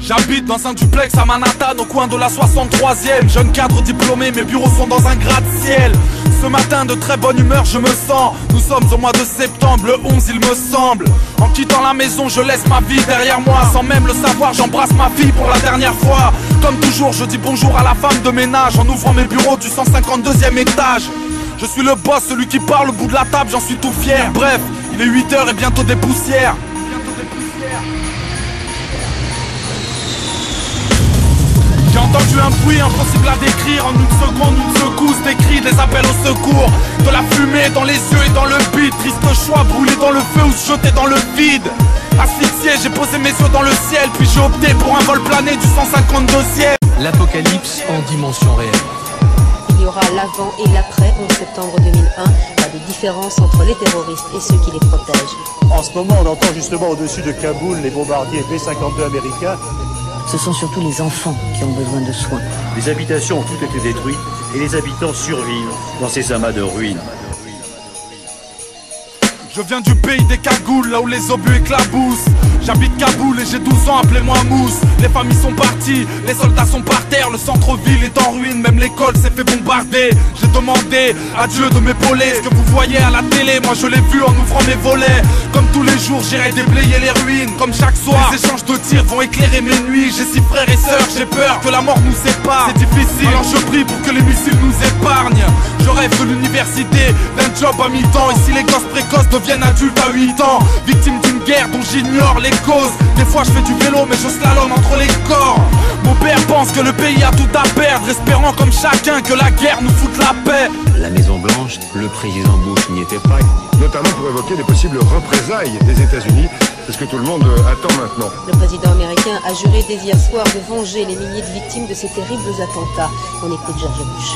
J'habite dans un duplex à Manhattan au coin de la 63e. Jeune cadre diplômé, mes bureaux sont dans un gratte-ciel. Ce matin de très bonne humeur je me sens. Nous sommes au mois de septembre, le 11 il me semble. En quittant la maison je laisse ma vie derrière moi. Sans même le savoir j'embrasse ma fille pour la dernière fois. Comme toujours je dis bonjour à la femme de ménage en ouvrant mes bureaux du 152e étage. Je suis le boss, celui qui parle au bout de la table, j'en suis tout fier. Bref, il est 8h et bientôt des poussières. J'ai entendu un bruit impossible à décrire. En une seconde, une secousse, des cris, des appels au secours. De la fumée dans les yeux et dans le bide. Triste choix, brûler dans le feu ou se jeter dans le vide. Asphyxié, j'ai posé mes yeux dans le ciel. Puis j'ai opté pour un vol plané du 152e. L'apocalypse en dimension réelle. Il y aura l'avant et l'après 11 septembre 2001. Pas de différence entre les terroristes et ceux qui les protègent. En ce moment, on entend justement au-dessus de Kaboul les bombardiers B-52 américains. Ce sont surtout les enfants qui ont besoin de soins. Les habitations ont toutes été détruites et les habitants survivent dans ces amas de ruines. Je viens du pays des cagoules, là où les obus éclaboussent. J'habite Kaboul et j'ai 12 ans, appelez-moi Mousse. Les familles sont parties, les soldats sont par terre. Le centre-ville est en ruine, même l'école s'est fait bombarder. J'ai demandé à Dieu de m'épauler. Ce que vous voyez à la télé, moi je l'ai vu en ouvrant mes volets. Comme tous les jours, j'irai déblayer les ruines. Comme chaque soir, les échanges de tirs vont éclairer mes nuits. J'ai 6 frères et sœurs, j'ai peur que la mort nous sépare. C'est difficile, alors je prie pour que les missiles nous épargnent. Je rêve de l'université, d'un job à mi-temps. Et si les gosses précoces deviennent adultes à 8 ans, victimes d'une guerre dont j'ignore les causes. Des fois je fais du vélo mais je slalom entre les corps. Mon père pense que le pays a tout à perdre, espérant comme chacun que la guerre nous foute la paix. La Maison Blanche, le président Bush n'y était pas. Notamment pour évoquer les possibles représailles des États-Unis. C'est ce que tout le monde attend maintenant. Le président américain a juré dès hier soir de venger les milliers de victimes de ces terribles attentats. On écoute George Bush.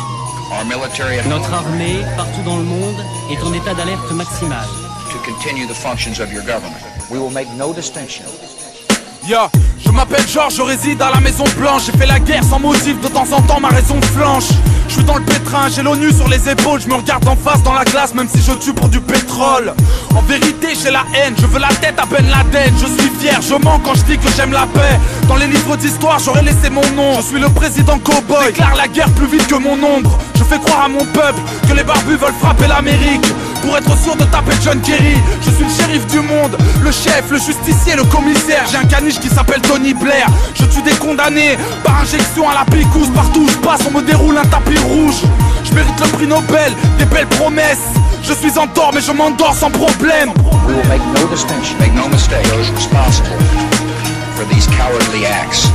Notre armée, partout dans le monde, est en état d'alerte maximale. Yeah, je m'appelle George, je réside à la Maison Blanche. J'ai fait la guerre sans motif, de temps en temps ma raison flanche. Je suis dans le pétrin, j'ai l'ONU sur les épaules. Je me regarde en face dans la glace même si je tue pour du pétrole. En vérité j'ai la haine, je veux la tête à Ben Laden. Je suis fier, je mens quand je dis que j'aime la paix. Dans les livres d'histoire j'aurais laissé mon nom. Je suis le président cowboy, déclare la guerre plus vite que mon ombre. Je fais croire à mon peuple que les barbus veulent frapper l'Amérique. Pour être sûr de taper John Kerry. Je suis le shérif du monde, le chef, le justicier, le commissaire. J'ai un caniche qui s'appelle Tony Blair. Je tue des condamnés par injection à la picousse. Partout où je passe on me déroule un tapis rouge. Je mérite le prix Nobel, des belles promesses. Je suis en tort mais je m'endors sans problème. We will make no distinction, make no mistake, those responsible for these cowardly acts.